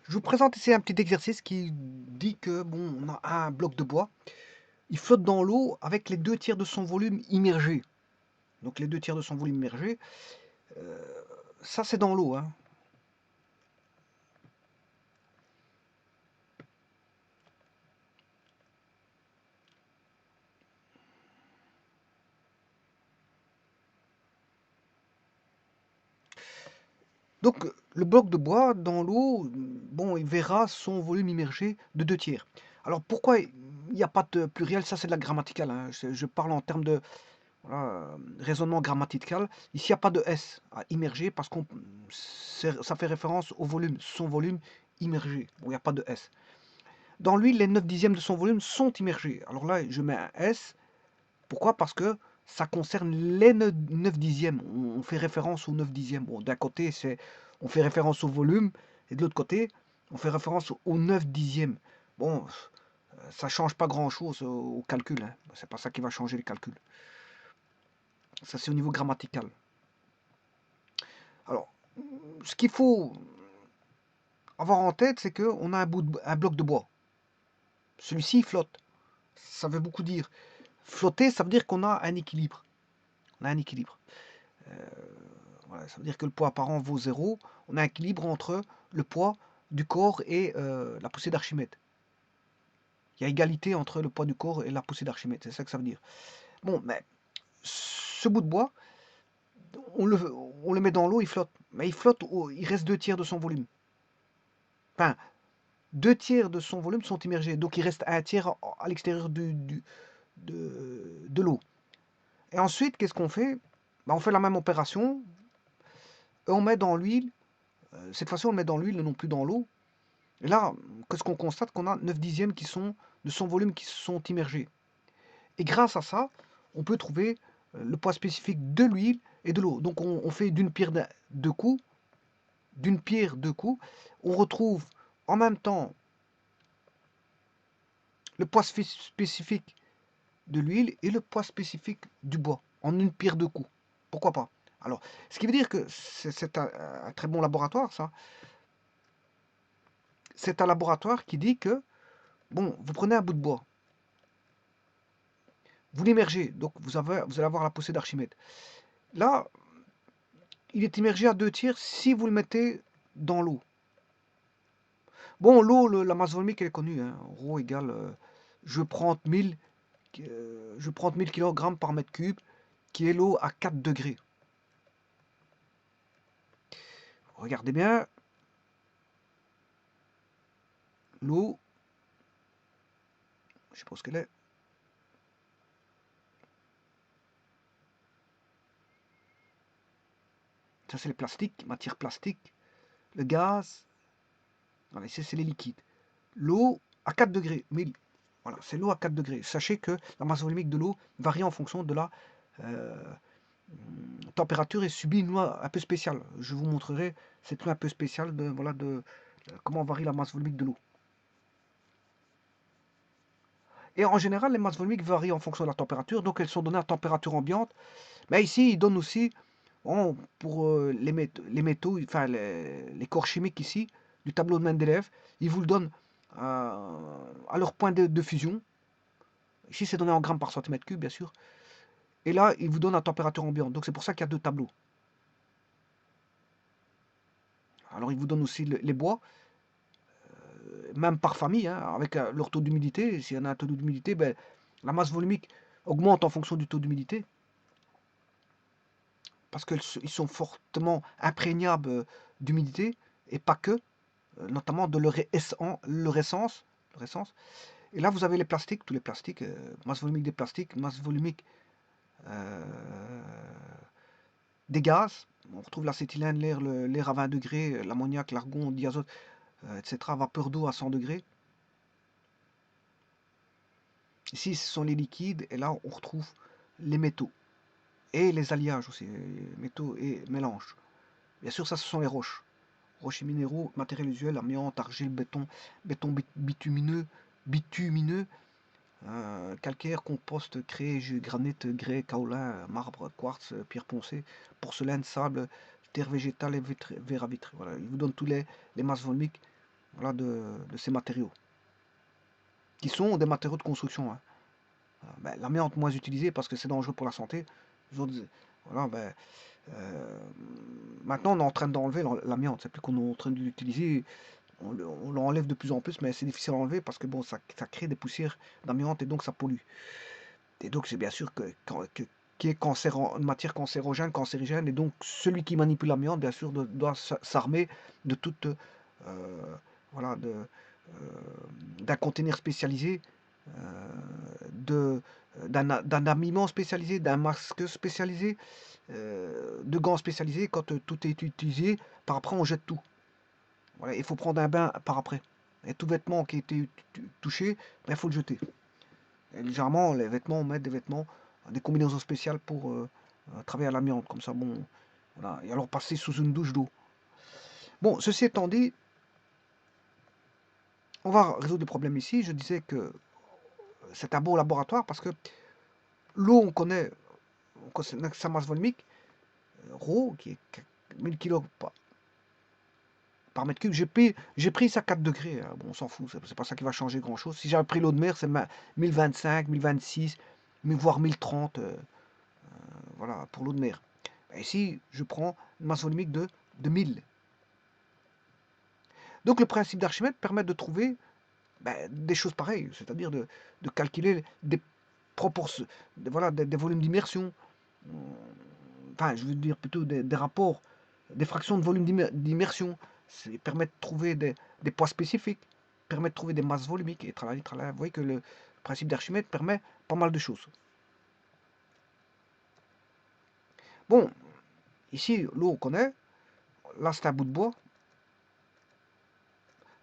Je vous présente ici un petit exercice qui dit que, bon, on a un bloc de bois, il flotte dans l'eau avec les 2 tiers de son volume immergé. Donc les 2 tiers de son volume immergé, heu, ça c'est dans l'eau, hein. Donc le bloc de bois dans l'eau, bon, il verra son volume immergé de 2 tiers. Alors pourquoi il n'y a pas de pluriel? Ça c'est de la grammaticale, hein. Je parle en termes de, voilà, raisonnement grammatical. Ici il y a pas de S à immerger parce qu'on ça fait référence au volume, son volume immergé. Bon, il y a pas de S. Dans l'huile, les 9 dixièmes de son volume sont immergés. Alors là, je mets un S. Pourquoi? Parce que ça concerne les 9 dixièmes. On fait référence aux 9 dixièmes. Bon, d'un côté, on fait référence au volume, et de l'autre côté, on fait référence aux 9 dixièmes. Bon, ça change pas grand-chose au calcul, hein. C'est pas ça qui va changer le calcul. Ça, c'est au niveau grammatical. Alors, ce qu'il faut avoir en tête, c'est qu'on a un bloc de bois. Celui-ci flotte. Ça veut beaucoup dire. Flotter, ça veut dire qu'on a un équilibre. On a un équilibre. Voilà, ça veut dire que le poids apparent vaut 0. On a un équilibre entre le poids du corps et la poussée d'Archimède. Il y a égalité entre le poids du corps et la poussée d'Archimède. C'est ça que ça veut dire. Bon, mais ce bout de bois, on le met dans l'eau, il flotte. Mais il flotte, il reste 2 tiers de son volume. Enfin, 2 tiers de son volume sont immergés. Donc il reste un tiers à l'extérieur de l'eau. Et ensuite, qu'est-ce qu'on fait? Ben, on fait la même opération. Et on met dans l'huile. Cette fois-ci, on le met dans l'huile et non plus dans l'eau. Et là, qu'est-ce qu'on constate? Qu'on a 9 dixièmes qui sont de son volume qui sont immergés. Et grâce à ça, on peut trouver le poids spécifique de l'huile et de l'eau. Donc on fait d'une pierre deux coups. D'une pierre deux coups. On retrouve en même temps le poids spécifique de l'huile et le poids spécifique du bois en une pierre deux coups. Pourquoi pas? Alors, ce qui veut dire que c'est un très bon laboratoire, ça. C'est un laboratoire qui dit que, bon, vous prenez un bout de bois, vous l'immergez, donc vous allez avoir la poussée d'Archimède. Là, il est immergé à 2 tiers si vous le mettez dans l'eau. Bon, l'eau, la masse volumique, elle est connue, hein. Rho égale, je prends 1000 kg par mètre cube, qui est l'eau à 4 degrés. Regardez bien, l'eau, je sais pas ce qu'elle est. Ça, c'est les plastiques, matière plastique. Le gaz, voilà, ici, c'est les liquides. L'eau à 4 degrés, 1000. Voilà, c'est l'eau à 4 degrés. Sachez que la masse volumique de l'eau varie en fonction de la température et subit une loi un peu spéciale. Je vous montrerai cette loi un peu spéciale de, voilà, de comment varie la masse volumique de l'eau. Et en général, les masses volumiques varient en fonction de la température, donc elles sont données à température ambiante. Mais ici, ils donnent aussi, bon, pour les métaux, enfin les corps chimiques ici, du tableau de Mendeleev, ils vous le donnent à leur point de fusion. Ici, c'est donné en grammes par centimètre cube, bien sûr. Et là, ils vous donnent à température ambiante. Donc c'est pour ça qu'il y a 2 tableaux. Alors, ils vous donnent aussi les bois, même par famille, hein, avec leur taux d'humidité. S'il y en a un taux d'humidité, ben, la masse volumique augmente en fonction du taux d'humidité. Parce qu'ils sont fortement imprégnables d'humidité, et pas que, notamment de leur essence. Et là, vous avez les plastiques, tous les plastiques, masse volumique des plastiques, masse volumique euh, des gaz. On retrouve l'acétylène, l'air à 20 degrés, l'ammoniac, l'argon, le diazote, etc. Vapeur d'eau à 100 degrés. Ici, ce sont les liquides, et là, on retrouve les métaux. Et les alliages aussi, métaux et mélanges. Bien sûr, ça, ce sont les roches. Roches et minéraux, matériels usuels, amiante, argile, béton bitumineux, calcaire, compost, craie, granit, grès, kaolin, marbre, quartz, pierre poncée, porcelaine, sable, terre végétale et verre à vitre. Voilà, il vous donne tous les masses volumiques voilà, de ces matériaux, qui sont des matériaux de construction, hein. Ben, l'amiante moins utilisée parce que c'est dangereux pour la santé. Voilà, ben, euh, maintenant on est en train d'enlever l'amiante, c'est plus qu'on est en train de l'utiliser, on l'enlève de plus en plus, mais c'est difficile à enlever parce que bon, ça crée des poussières d'amiante et donc ça pollue. Et donc c'est bien sûr qui est une matière cancérigène, et donc celui qui manipule l'amiante, bien sûr, doit s'armer de toute, voilà, d'un conteneur spécialisé, d'un habillement spécialisé, d'un masque spécialisé, de gants spécialisés. Quand tout est utilisé, par après on jette tout. Voilà, il faut prendre un bain par après. Et tout vêtement qui a été touché, ben, il faut le jeter. Et légèrement, les vêtements, on met des vêtements, des combinaisons spéciales pour travailler à l'amiante. Comme ça, bon, voilà. Et alors passer sous une douche d'eau. Bon, ceci étant dit, on va résoudre le problème ici. Je disais que c'est un bon laboratoire parce que l'eau, on connaît sa masse volumique, ρ, qui est 1000 kg par mètre cube. J'ai pris ça 4 degrés. Hein. Bon, on s'en fout, c'est pas ça qui va changer grand chose. Si j'avais pris l'eau de mer, c'est 1025, 1026, voire 1030. Voilà, pour l'eau de mer. Et ici, je prends une masse volumique de 1000. Donc le principe d'Archimède permet de trouver des choses pareilles, c'est-à-dire de calculer des proportions, voilà, des volumes d'immersion. Enfin, je veux dire plutôt des rapports, des fractions de volume d'immersion. Permet de trouver des poids spécifiques, permet de trouver des masses volumiques, et travailler. Vous voyez que le principe d'Archimède permet pas mal de choses. Bon, ici, l'eau, on connaît. Là, c'est un bout de bois.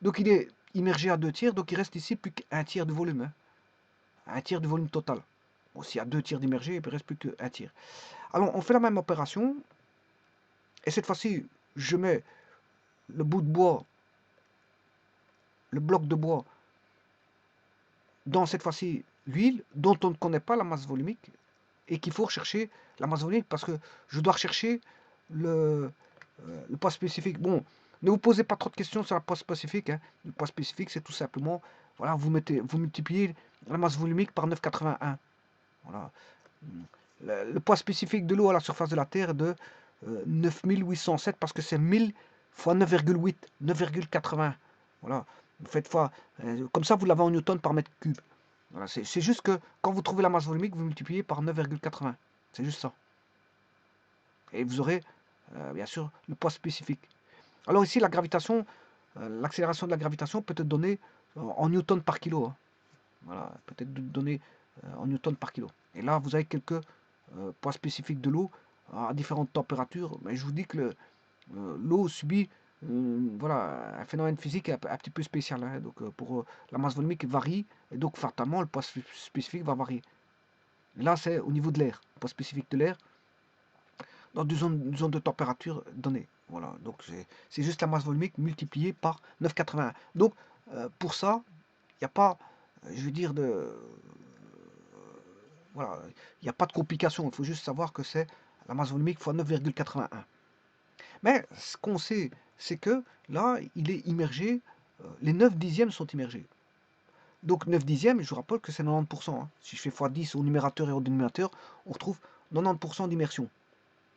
Donc, il est immergé à 2 tiers. Donc, il reste ici plus qu'un tiers de volume. Hein. Un tiers du volume total. Bon, s'il y a 2 tiers d'immergé, il ne reste plus qu'un tiers. Alors, on fait la même opération. Et cette fois-ci, je mets le bout de bois, le bloc de bois, dans cette fois-ci l'huile, dont on ne connaît pas la masse volumique, et qu'il faut rechercher la masse volumique parce que je dois rechercher le poids spécifique. Bon, ne vous posez pas trop de questions sur le poids spécifique. Hein. Le poids spécifique, c'est tout simplement, voilà, vous multipliez la masse volumique par 9,81. Voilà. Le poids spécifique de l'eau à la surface de la Terre est de 9807 parce que c'est 1000 fois 9,8, 9,80. Voilà. Vous faites fois, comme ça, vous l'avez en newton par mètre cube. Voilà. C'est juste que quand vous trouvez la masse volumique, vous multipliez par 9,80. C'est juste ça. Et vous aurez, bien sûr, le poids spécifique. Alors ici, la gravitation, l'accélération de la gravitation peut être donnée en newton par kilo. Hein. Voilà, peut-être donné en newton par kilo. Et là, vous avez quelques poids spécifiques de l'eau à différentes températures. Mais je vous dis que l'eau subit voilà, un phénomène physique un petit peu spécial. Hein. Donc, pour la masse volumique varie, et donc fatalement, le poids spécifique va varier. Là, c'est au niveau de l'air, le poids spécifique de l'air, dans une zone de température donnée. Voilà, donc c'est juste la masse volumique multipliée par 9,81. Donc, pour ça, il n'y a pas, je veux dire, voilà, il n'y a pas de complication. Il faut juste savoir que c'est la masse volumique fois 9,81. Mais ce qu'on sait, c'est que là, il est immergé, les 9 dixièmes sont immergés. Donc 9 dixièmes, je vous rappelle que c'est 90%. Hein. Si je fais x10 au numérateur et au dénominateur, on retrouve 90% d'immersion.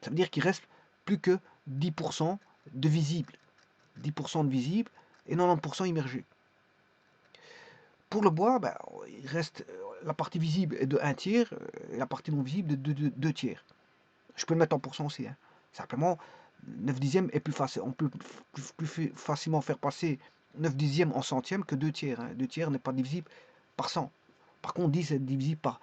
Ça veut dire qu'il reste plus que 10% de visible. 10% de visible et 90% immergé. Pour le bois, ben, il reste la partie visible est de 1 tiers et la partie non visible de 2 tiers. Je peux le mettre en pourcent aussi. Hein. Simplement, 9 dixièmes est plus facile. On peut plus facilement faire passer 9 dixièmes en centièmes que 2 tiers. Hein. 2 tiers n'est pas divisible par 100. Par contre, 10 est divisible par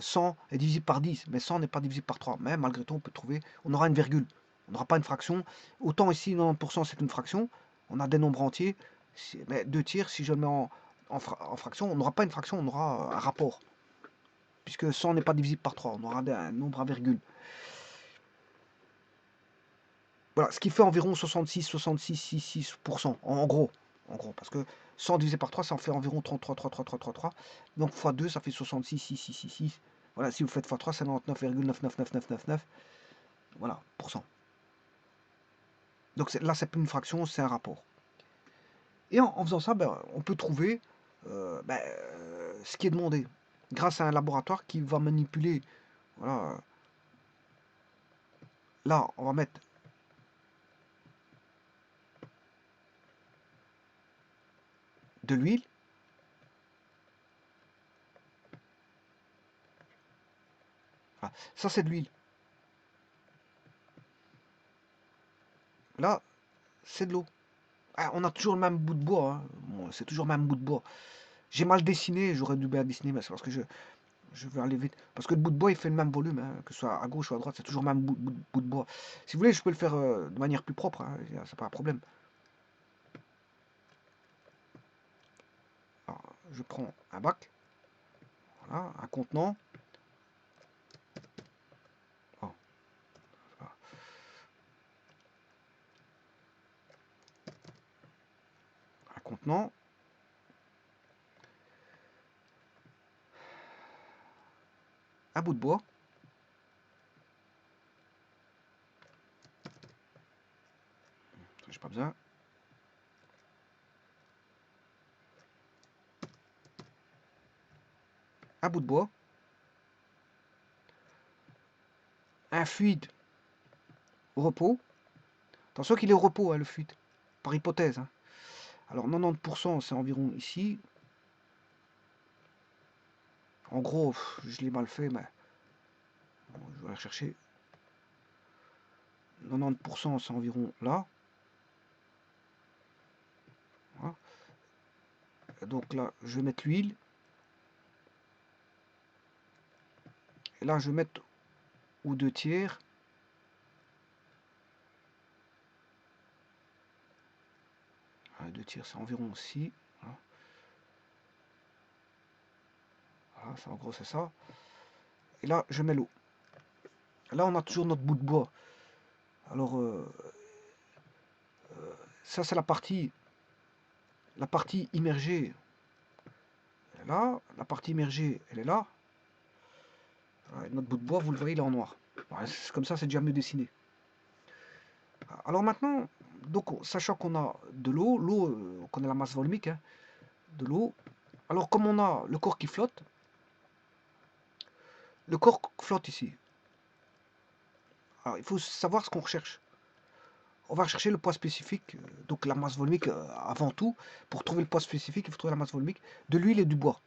100 est divisible par 10, mais 100 n'est pas divisible par 3. Mais malgré tout, on peut trouver, on aura une virgule. On n'aura pas une fraction. Autant ici, 90% c'est une fraction. On a des nombres entiers. Mais 2 tiers, si je le mets en fraction, on n'aura pas une fraction, on aura un rapport. Puisque 100 n'est pas divisible par 3, on aura un nombre à virgule. Voilà, ce qui fait environ 66,66% en gros. En gros, parce que 100 divisé par 3, ça en fait environ 33. Donc x 2, ça fait 66,6666. Voilà, si vous faites x 3, c'est 99,999999. Voilà, pour cent. Donc là, c'est plus une fraction, c'est un rapport. Et en faisant ça, on peut trouver ce qui est demandé grâce à un laboratoire qui va manipuler. Voilà. Là, on va mettre de l'huile. Voilà. Ça, c'est de l'huile. Là, c'est de l'eau. Ah, on a toujours le même bout de bois. Hein. Bon, c'est toujours le même bout de bois. J'ai mal dessiné, j'aurais dû bien dessiner, mais c'est parce que je veux aller vite. Parce que le bout de bois, il fait le même volume, hein, que ce soit à gauche ou à droite, c'est toujours le même bout de bois. Si vous voulez, je peux le faire de manière plus propre, hein, c'est pas un problème. Alors, je prends un bac, voilà, un contenant. Oh, un contenant. Un bout de bois. J'ai pas besoin. Un bout de bois. Un fluide au repos. Attention qu'il est au repos, hein, le fluide. Par hypothèse. Hein. Alors 90% c'est environ ici. En gros, je l'ai mal fait, mais bon, je vais aller chercher. 90% c'est environ là. Voilà. Donc là, je vais mettre l'huile. Et là, je vais mettre ou 2 tiers. Ah, 2 tiers, c'est environ aussi. Voilà. Voilà, ça, en gros, c'est ça. Et là, je mets l'eau. Là, on a toujours notre bout de bois. Alors, ça, c'est la partie immergée. Elle est là. La partie immergée, elle est là. Voilà, notre bout de bois, vous le voyez, il est en noir. Voilà, comme ça, c'est déjà mieux dessiné. Alors maintenant, donc, sachant qu'on a de l'eau, on connaît la masse volumique, hein, de l'eau. Alors, comme on a le corps qui flotte, le corps flotte ici. Alors, il faut savoir ce qu'on recherche. On va rechercher le poids spécifique, donc la masse volumique avant tout. Pour trouver le poids spécifique, il faut trouver la masse volumique de l'huile et du bois.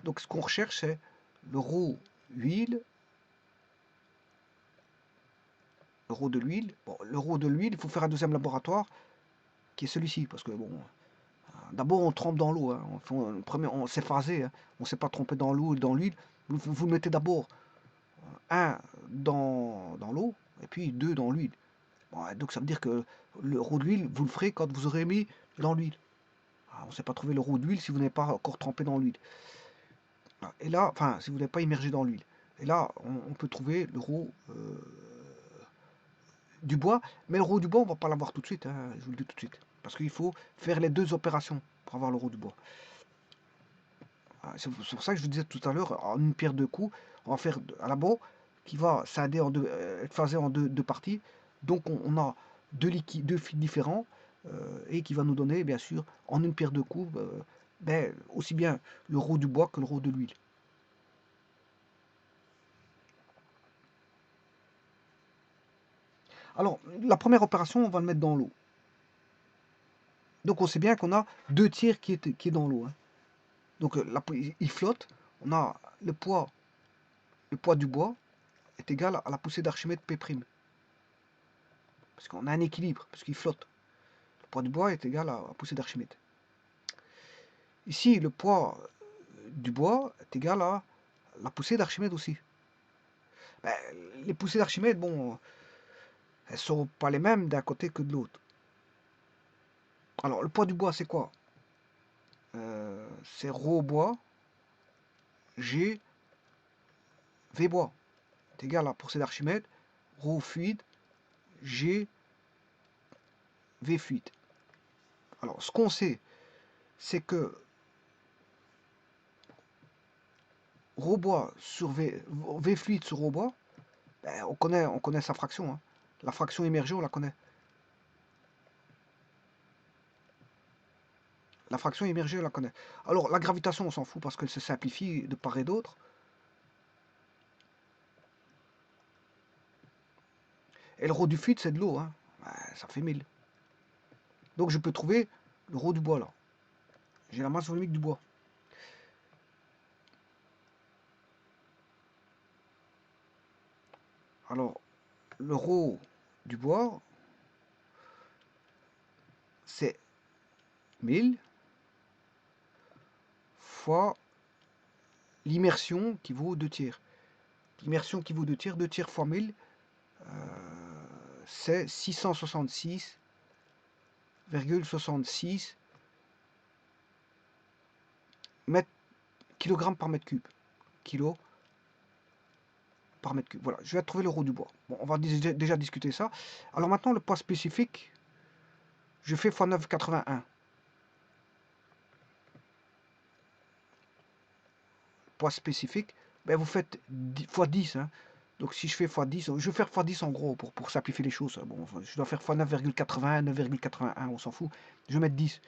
Donc ce qu'on recherche, c'est le rho huile. Le rho de l'huile. Bon, le rho de l'huile, il faut faire un deuxième laboratoire, qui est celui-ci. Parce que bon, d'abord on trempe dans l'eau. Hein. On s'est phasé. Hein. On ne s'est pas trompé dans l'eau et dans l'huile. Vous mettez d'abord un dans l'eau, et puis 2 dans l'huile. Bon, donc ça veut dire que le rho de l'huile, vous le ferez quand vous aurez mis dans l'huile. On ne sait pas trouver le rho d'huile si vous n'avez pas encore trempé dans l'huile. Et là, enfin, si vous n'avez pas immergé dans l'huile. Et là, on peut trouver le rho du bois. Mais le rho du bois, on ne va pas l'avoir tout de suite. Hein, je vous le dis tout de suite. Parce qu'il faut faire les 2 opérations pour avoir le rho du bois. C'est pour ça que je vous disais tout à l'heure, en une pierre deux coups, on va faire un labo qui va scinder en deux, être phasé en deux parties. Donc on a deux fils différents et qui va nous donner, bien sûr, en une pierre deux coups, aussi bien le rho du bois que le rho de l'huile. Alors, la première opération, on va le mettre dans l'eau. Donc on sait bien qu'on a 2 tiers qui est dans l'eau. Hein. Donc il flotte. On a le poids du bois est égal à la poussée d'Archimède P'. Parce qu'on a un équilibre, parce qu'il flotte. Le poids du bois est égal à la poussée d'Archimède. Ici, le poids du bois est égal à la poussée d'Archimède aussi. Ben, les poussées d'Archimède, bon, elles sont pas les mêmes d'un côté que de l'autre. Alors, le poids du bois, c'est quoi C'est ρ bois, G, V bois. C'est égal à la poussée d'Archimède, ρ fluide, G, V fluide. Alors, ce qu'on sait, c'est que ρ bois sur V fluide sur ρ bois, ben, on connaît sa fraction. Hein. La fraction émergée, on la connaît. La fraction immergée, on la connaît. Alors, la gravitation, on s'en fout parce qu'elle se simplifie de part et d'autre. Et le rho du fluide, c'est de l'eau. Hein. Ça fait 1000. Donc, je peux trouver le rho du bois, là. J'ai la masse volumique du bois. Alors, le rho du bois, c'est 1000 fois l'immersion qui vaut 2 tiers. L'immersion qui vaut 2 tiers fois 1000, c'est 666,66 kg par mètre cube. Kilo par mètre cube. Voilà, je vais trouver le rho du bois. Bon, on va déjà discuter ça. Alors maintenant, le poids spécifique, je fais x 9,81. Poids spécifique, ben vous faites x 10. Hein. Donc si je fais x 10, je vais faire x 10 en gros pour simplifier les choses. Bon, je dois faire x 9,80, 9,81, on s'en fout. Je vais mettre 10.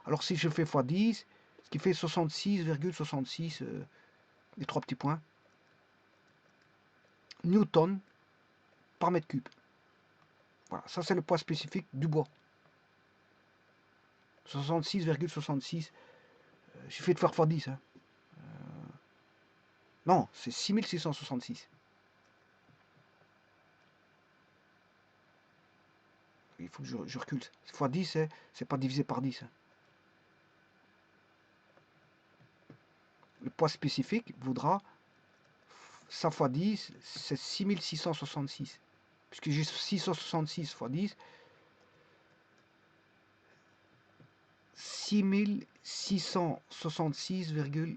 Alors si je fais x 10, ce qui fait 66,66, les 3 petits points, newton par mètre cube. Voilà, ça c'est le poids spécifique du bois. 66,66. Il suffit de faire x 10. Hein. Non, c'est 6666. Il faut que je recule. X 10, c'est pas divisé par 10. Hein. Le poids spécifique vaudra, ça x 10, c'est 6666. Puisque j'ai 666 x 10, 6666, je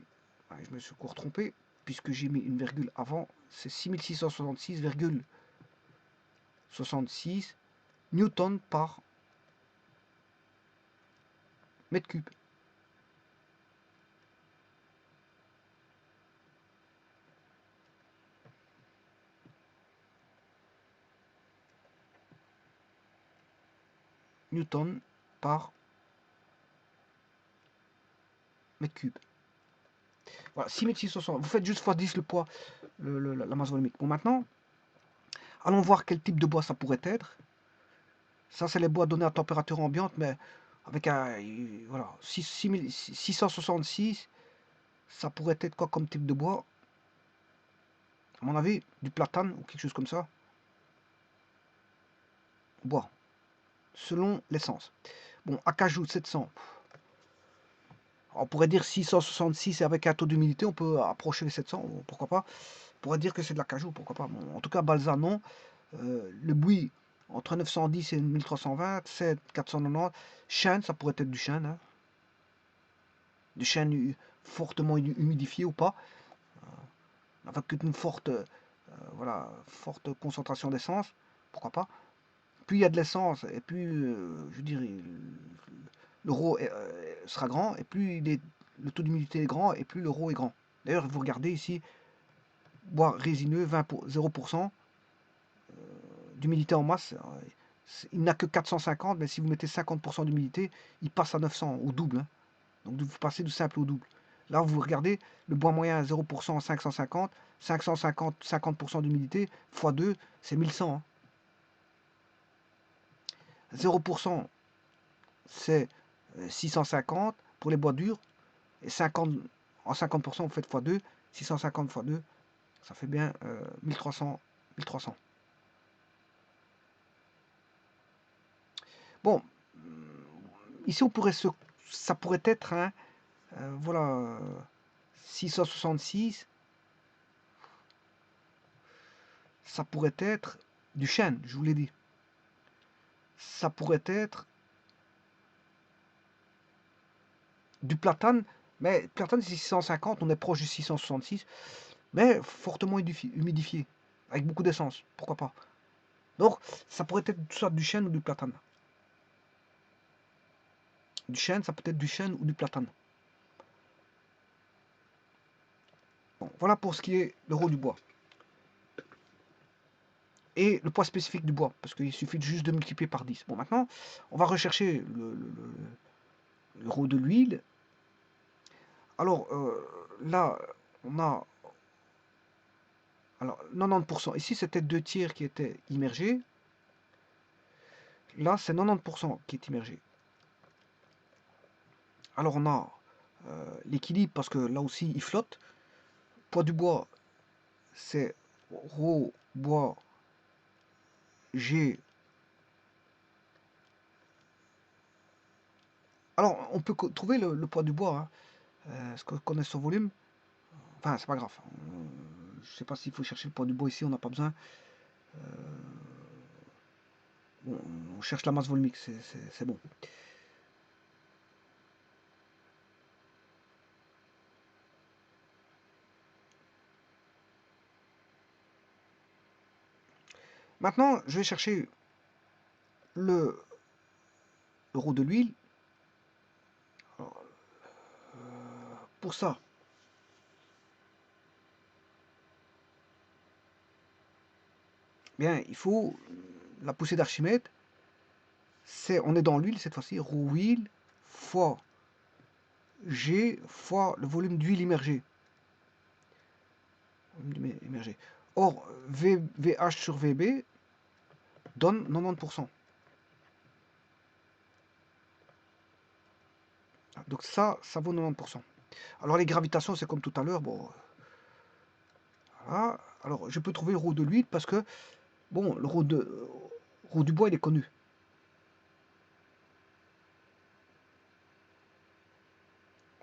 me suis encore trompé, puisque j'ai mis une virgule avant, c'est 6666,66 newton par mètre cube. Newton par mètre cube. Voilà, 6660. Vous faites juste x 10 le poids, la masse volumique. Bon, maintenant, allons voir quel type de bois ça pourrait être. Ça, c'est les bois donnés à température ambiante, mais avec un. Voilà, 666, ça pourrait être quoi comme type de bois? À mon avis, du platane ou quelque chose comme ça. Bois. Selon l'essence. Bon, acajou 700. On pourrait dire 666 et avec un taux d'humidité, on peut approcher les 700, pourquoi pas. On pourrait dire que c'est de l'acajou, pourquoi pas. Bon, en tout cas, balsa, non. Le buis, entre 910 et 1320, c'est 490. Chêne, ça pourrait être du chêne. Hein. Du chêne fortement humidifié ou pas. Avec une forte, voilà, forte concentration d'essence, pourquoi pas. Plus il y a de l'essence, et plus, je dirais, le rho sera grand, et plus le taux d'humidité est grand, et plus le rho est grand. D'ailleurs, vous regardez ici, bois résineux, 0%, d'humidité en masse, il n'a que 450, mais si vous mettez 50% d'humidité, il passe à 900, au double. Hein. Donc vous passez du simple au double. Là, vous regardez, le bois moyen à 0%, 550, 550, 50% d'humidité, x 2, c'est 1100. Hein. 0%, c'est 650 pour les bois durs. Et 50, en 50%, vous faites x 2, 650 x 2, ça fait bien 1300. 1300. Bon, ici, ça pourrait être, hein, voilà, 666, ça pourrait être du chêne, je vous l'ai dit. Ça pourrait être du platane, mais platane c'est 650, on est proche du 666, mais fortement humidifié, avec beaucoup d'essence, pourquoi pas. Donc, ça pourrait être soit du chêne ou du platane. Du chêne, ça peut être du chêne ou du platane. Bon, voilà pour ce qui est le rho du bois. Et le poids spécifique du bois, parce qu'il suffit juste de multiplier par 10. Bon, maintenant, on va rechercher l'euro de l'huile. Alors là, on a alors 90%. Ici, c'était 2 tiers qui étaient immergés. Là, c'est 90% qui est immergé. Alors on a l'équilibre parce que là aussi, il flotte. Poids du bois, c'est ρ bois G. Alors, on peut trouver le poids du bois, hein. Est-ce qu'on connaît son volume? Enfin, c'est pas grave. Je sais pas s'il faut chercher le poids du bois ici, on n'a pas besoin. Bon, on cherche la masse volumique, c'est bon. Maintenant, je vais chercher le euro de l'huile. Pour ça, bien, il faut la poussée d'Archimède. On est dans l'huile cette fois-ci. Rho huile fois G fois le volume d'huile immergée. Or, VH sur VB donne 90%. Donc ça vaut 90%. Alors les gravitations, c'est comme tout à l'heure. Bon, voilà. Alors je peux trouver le rho de l'huile parce que, bon, le rho du bois, il est connu.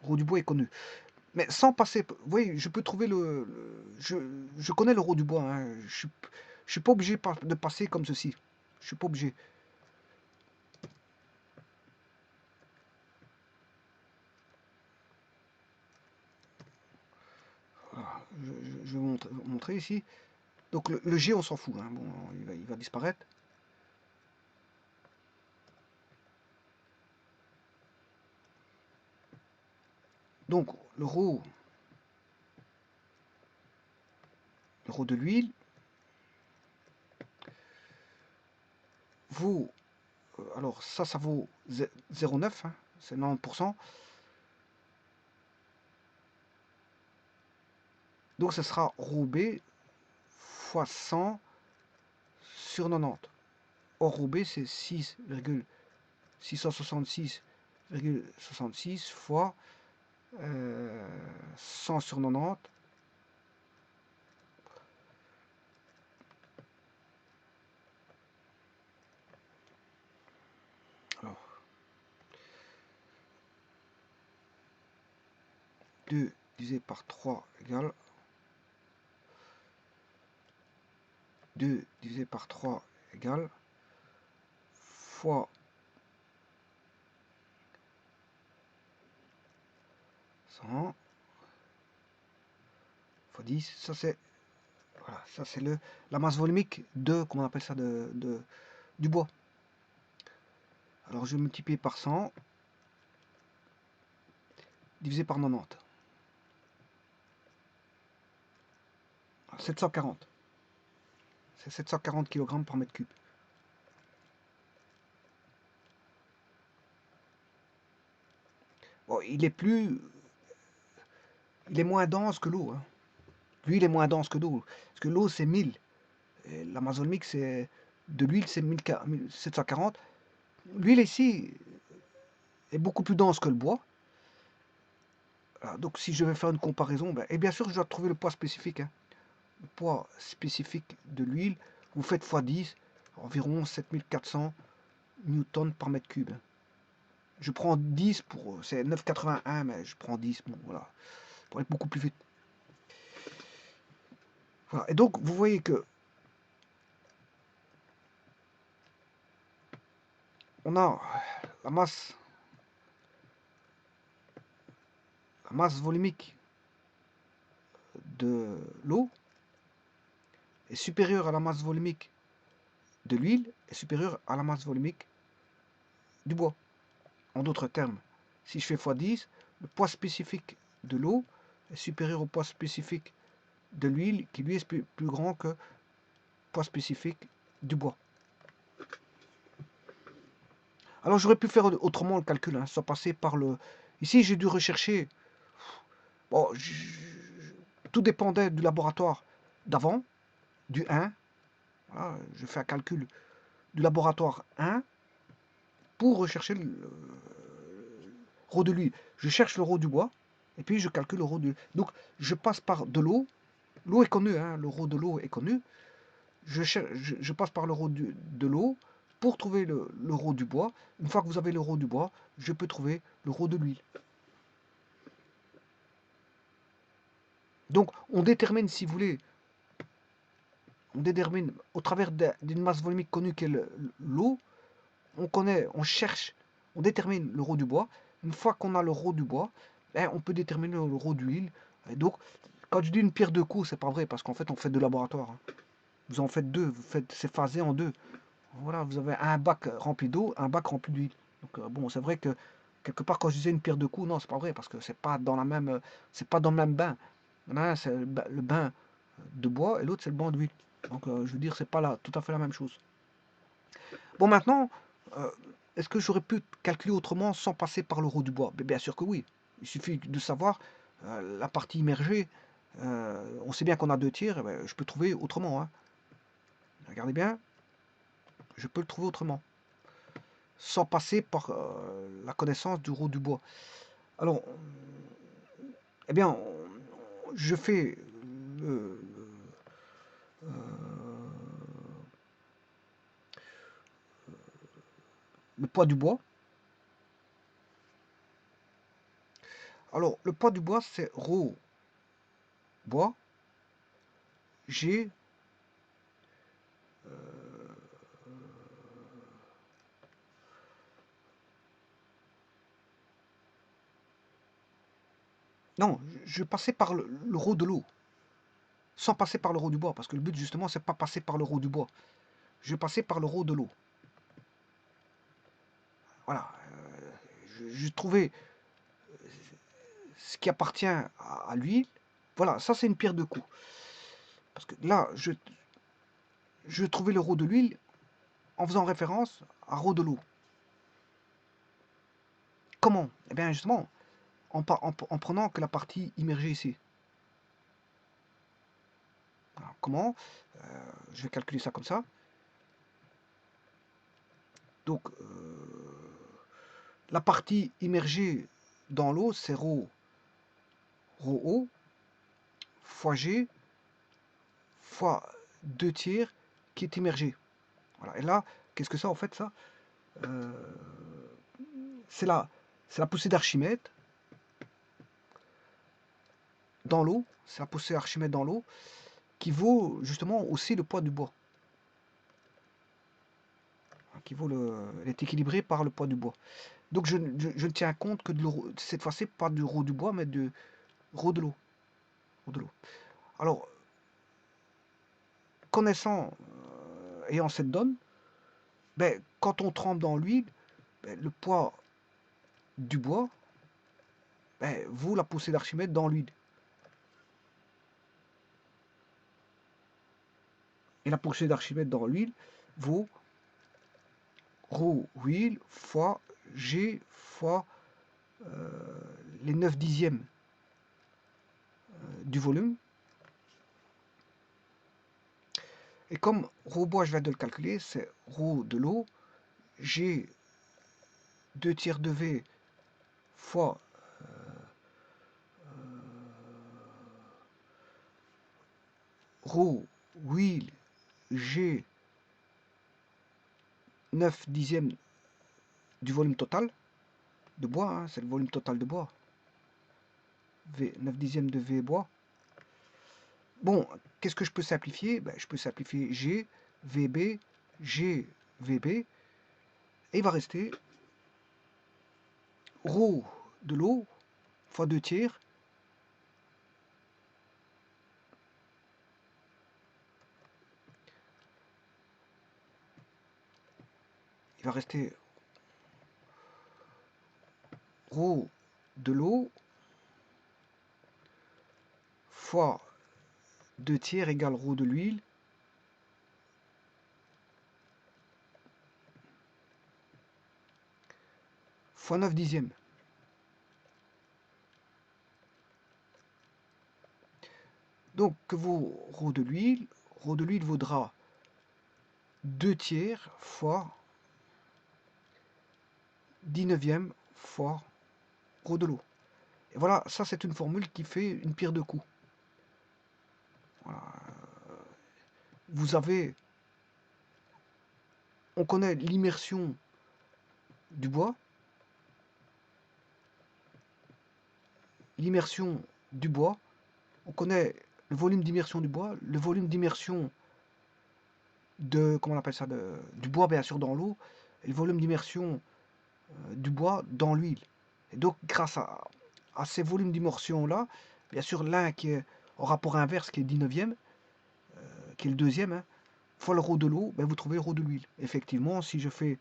Rho du bois est connu. Mais sans passer, vous voyez, je peux trouver je connais le rho du bois, hein. Je suis pas obligé de passer comme ceci. Je suis pas obligé. Voilà. Je vais montrer ici. Donc le G, on s'en fout, hein. Bon, il va disparaître. Donc le rho de l'huile vaut, alors ça vaut 0,9, hein, c'est 90%. Donc ce sera rho B fois 100 sur 90. Or rho B, c'est 6,666,66 fois 100 sur 90. Alors, 2 divisé par 3 égale 2 divisé par 3 égale fois 100 fois 10. Ça c'est, voilà, ça c'est la masse volumique comment on appelle ça, du bois. Alors je vais multiplier par 100 divisé par 90. 740. C'est 740 kg par mètre cube. Bon, il est moins dense que l'eau, hein. Lui, il est moins dense que l'eau. Parce que l'eau, c'est 1000. Et la masse volumique, de l'huile, c'est 1740. L'huile ici est beaucoup plus dense que le bois. Voilà, donc si je vais faire une comparaison, et bien sûr, je dois trouver le poids spécifique, hein. Le poids spécifique de l'huile, vous faites x10, environ 7400 newtons par mètre cube. Je prends 10 c'est 9,81, mais je prends 10, bon, voilà, pour être beaucoup plus vite. Voilà. Et donc, vous voyez que on a la masse volumique de l'eau est supérieure à la masse volumique de l'huile est supérieure à la masse volumique du bois. En d'autres termes, si je fais x10, le poids spécifique de l'eau est supérieur au poids spécifique de l'huile, qui lui est plus grand que le poids spécifique du bois. Alors j'aurais pu faire autrement le calcul, hein, sans passer par le... Ici, j'ai dû rechercher... Bon, tout dépendait du laboratoire d'avant, du 1. Voilà, je fais un calcul du laboratoire 1 pour rechercher le rho de l'huile. Je cherche le rho du bois, et puis je calcule le rho de... Donc, je passe par de l'eau. L'eau est connue, hein, le rho de l'eau est connu. Je passe par le rho de l'eau pour trouver le rho du bois. Une fois que vous avez le rho du bois, je peux trouver le rho de l'huile. Donc, on détermine, si vous voulez, on détermine au travers d'une masse volumique connue qu'est l'eau, on connaît, on cherche, on détermine le rho du bois. Une fois qu'on a le rho du bois, on peut déterminer le rho d'huile. Et donc, quand je dis une pierre deux coups, c'est pas vrai, parce qu'en fait, on fait deux laboratoires. Hein. Vous en faites deux, c'est phasé en deux. Voilà, vous avez un bac rempli d'eau, un bac rempli d'huile. Donc bon, c'est vrai que quelque part quand je disais une pierre deux coups, non, c'est pas vrai parce que c'est pas dans la même, c'est pas dans le même bain. L'un c'est le bain de bois et l'autre c'est le bain d'huile. Donc je veux dire, c'est pas tout à fait la même chose. Bon maintenant, euh, est-ce que j'aurais pu calculer autrement sans passer par le rho du bois? Mais bien sûr que oui. Il suffit de savoir la partie immergée. On sait bien qu'on a deux tiers, je peux trouver autrement. Hein. Regardez bien, je peux le trouver autrement, sans passer par la connaissance du rho du bois. Alors, eh bien, je fais le, euh, le poids du bois. Alors, le poids du bois, c'est rho bois G. Non, je passais par le rho de l'eau, sans passer par le rho du bois, parce que le but justement, c'est pas passer par le rho du bois. Je passais par le rho de l'eau. Voilà. Je trouvais ce qui appartient à l'huile. Voilà, ça c'est une pierre de coups. Parce que là, je trouvais le rho de l'huile en faisant référence à rho de l'eau. Comment? Eh bien justement, en prenant que la partie immergée ici. Alors, comment? Je vais calculer ça comme ça. Donc, la partie immergée dans l'eau, c'est rho O fois G fois 2 tiers qui est immergé. Voilà. Et là, qu'est-ce que ça en fait ça? euh, C'est la poussée d'Archimède dans l'eau. C'est la poussée d'Archimède dans l'eau qui vaut justement aussi le poids du bois. Elle est équilibrée par le poids du bois. Donc je ne tiens compte que de cette fois-ci pas du rho du bois, mais du rho de l'eau. Alors, connaissant, ayant cette donne, ben, quand on trempe dans l'huile, ben, le poids du bois ben, vaut la poussée d'Archimède dans l'huile. Et la poussée d'Archimède dans l'huile vaut rho huile fois G fois les 9 dixièmes du volume. Et comme rho bois, je viens de le calculer, c'est rho de l'eau, G 2 tiers de V fois rho huile G 9 dixièmes du volume total de bois, hein, c'est le volume total de bois. V, 9 dixièmes de V bois. Bon, qu'est-ce que je peux simplifier? Ben, je peux simplifier G, VB, G, VB. Et il va rester rho de l'eau fois 2 tiers. Il va rester rho de l'eau fois 2 tiers égale rho de l'huile. fois 9 dixièmes. Donc, que vaut rho de l'huile? Rho de l'huile vaudra 2 tiers fois 10 neuvièmes fois rho de l'eau. Et voilà, ça c'est une formule qui fait une pierre deux coups. Voilà. Vous avez, on connaît l'immersion du bois, on connaît le volume d'immersion du bois, le volume d'immersion de, comment on appelle ça, du bois bien sûr dans l'eau, et le volume d'immersion du bois dans l'huile. Et donc grâce à ces volumes d'immersion là, bien sûr l'un qui est en rapport inverse, qui est 10 neuvième, qui est le deuxième, hein, fois le rho de l'eau, ben vous trouvez le rho de l'huile. Effectivement, si je fais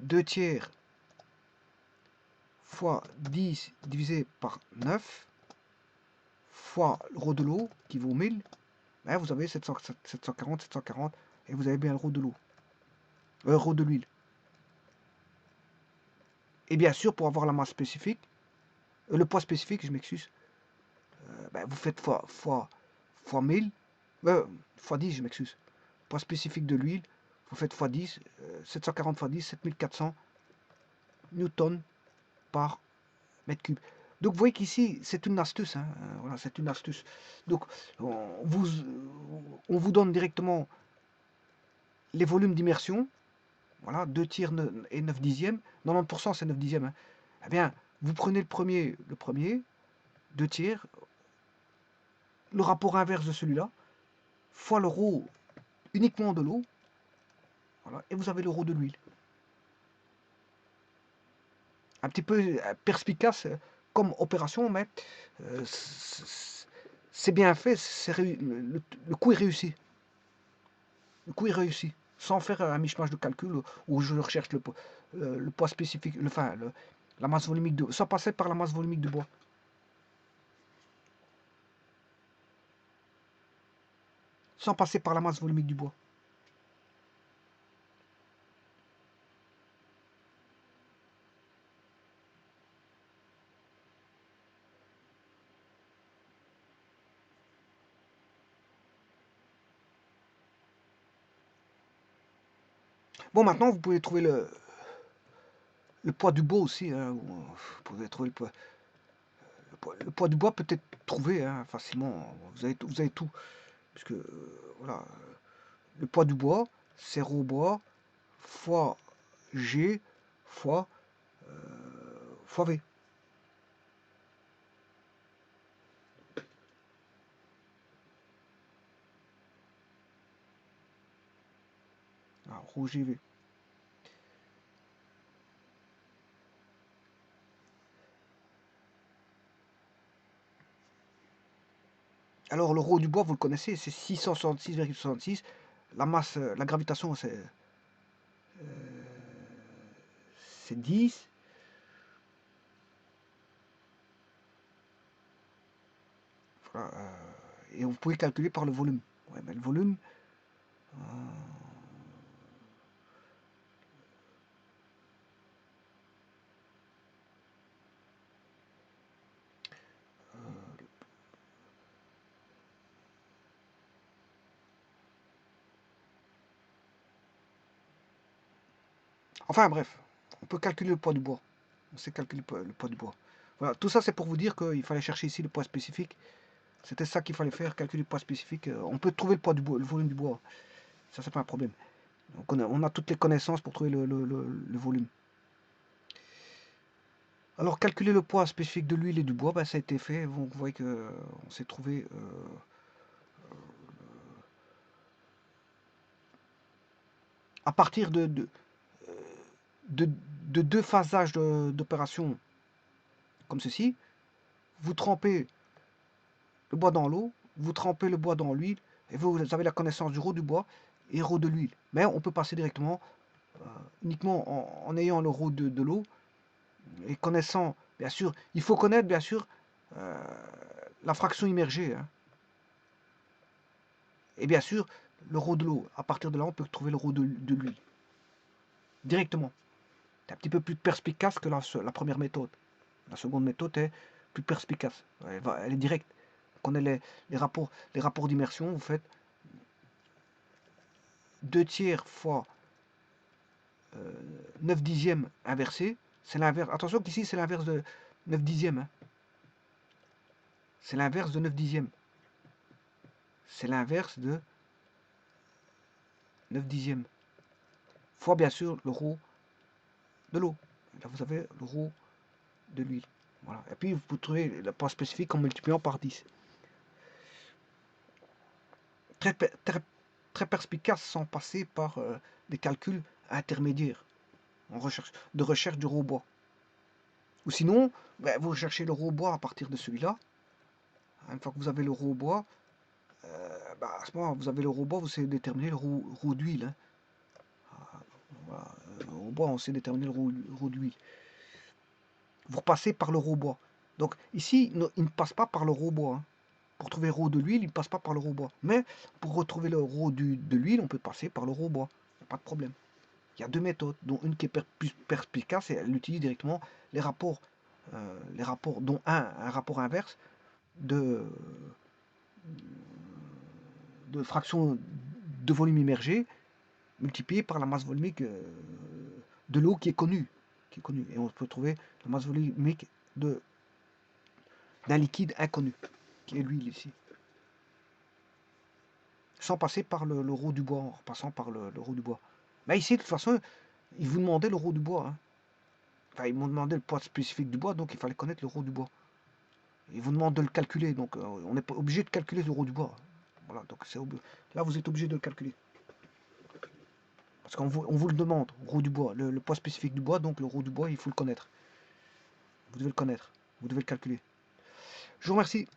2 tiers fois 10 divisé par 9 fois le rho de l'eau qui vaut 1000, ben vous avez 740, et vous avez bien le rho de l'eau, rho de l'huile. Et bien sûr, pour avoir la masse spécifique, le poids spécifique, je m'excuse, ben vous faites fois 1000, fois 10, je m'excuse. Poids spécifique de l'huile, vous faites fois 10, 740 fois 10, 7400 newtons par mètre cube. Donc vous voyez qu'ici, c'est une astuce. Hein, voilà, c'est une astuce. Donc on vous donne directement les volumes d'immersion. Voilà, 2 tiers et 9 dixièmes. 90% c'est 9 dixièmes. Hein. Eh bien, vous prenez le premier, 2 tiers, le rapport inverse de celui-là, fois le rho uniquement de l'eau, voilà, et vous avez le rho de l'huile. Un petit peu perspicace comme opération, mais c'est bien fait, le coup est réussi. Le coup est réussi, sans faire un mishmash de calcul où je recherche le poids spécifique, la masse volumique de, sans passer par la masse volumique de bois. Sans passer par la masse volumique du bois. Bon, maintenant, vous pouvez trouver le poids du bois aussi. Hein, vous pouvez trouver le poids du bois peut être trouvé hein, facilement. Vous avez tout. Puisque, voilà, le poids du bois, c'est rho bois fois G fois, fois V. Ah, rho GV. Alors le rho du bois, vous le connaissez, c'est 666,66. La masse, la gravitation, c'est 10. Voilà, et vous pouvez calculer par le volume. Ouais, mais le volume, enfin bref, on peut calculer le poids du bois. On sait calculer le poids du bois. Voilà, tout ça c'est pour vous dire qu'il fallait chercher ici le poids spécifique. C'était ça qu'il fallait faire, calculer le poids spécifique. On peut trouver le poids du bois, le volume du bois. Ça c'est pas un problème. Donc on a toutes les connaissances pour trouver le volume. Alors calculer le poids spécifique de l'huile et du bois, ben, ça a été fait. Vous voyez que on s'est trouvé à partir de deux phasages d'opération comme ceci. Vous trempez le bois dans l'eau, vous trempez le bois dans l'huile, et vous avez la connaissance du rho du bois et rho de l'huile. Mais on peut passer directement, uniquement en ayant le rho de l'eau, et connaissant, bien sûr, il faut connaître, bien sûr, euh, la fraction immergée. Hein. Et bien sûr, le rho de l'eau. À partir de là, on peut trouver le rho de l'huile. directement. C'est un petit peu plus perspicace que la première méthode. La seconde méthode est plus perspicace. Elle est directe. On connaît les rapports d'immersion. Vous faites 2 tiers fois 9 dixièmes inversé. C'est l'inverse. Attention qu'ici, c'est l'inverse de 9 dixièmes. Hein. C'est l'inverse de 9 dixièmes. C'est l'inverse de 9 dixièmes. Fois, bien sûr, le rho de l'eau. Là, vous avez le rho de l'huile. Voilà. Et puis, vous trouvez le poids spécifique en multipliant par 10. Très perspicace sans passer par des calculs intermédiaires de recherche du robot. Ou sinon, ben, vous recherchez le robot à partir de celui-là. Une fois que vous avez le robot, ben, à ce moment vous avez le robot, vous savez déterminer le roue d'huile. Hein. Voilà. Le robot, on sait déterminer le roue d'huile. Vous repassez par le robot. Donc ici, il ne passe pas par le robot. Hein. Pour trouver le roue de l'huile, il ne passe pas par le robot. Mais pour retrouver le roue de l'huile, on peut passer par le robot. Pas de problème. Il y a 2 méthodes, dont une qui est plus perspicace et elle utilise directement les rapports, dont un rapport inverse de fraction de volume immergé multiplié par la masse volumique de l'eau qui est connue. Et on peut trouver la masse volumique d'un liquide inconnu, qui est l'huile ici. Sans passer par le roue du bois, en repassant par le roue du bois. Mais ici, de toute façon, ils vous demandaient le roue du bois. Hein. Enfin, ils m'ont demandé le poids spécifique du bois, donc il fallait connaître le roue du bois. Ils vous demandent de le calculer, donc on n'est pas obligé de calculer le roue du bois. Voilà, donc là vous êtes obligé de le calculer. Parce qu'on vous le demande, roue du bois, le poids spécifique du bois, donc le roue du bois, il faut le connaître. Vous devez le connaître, vous devez le calculer. Je vous remercie.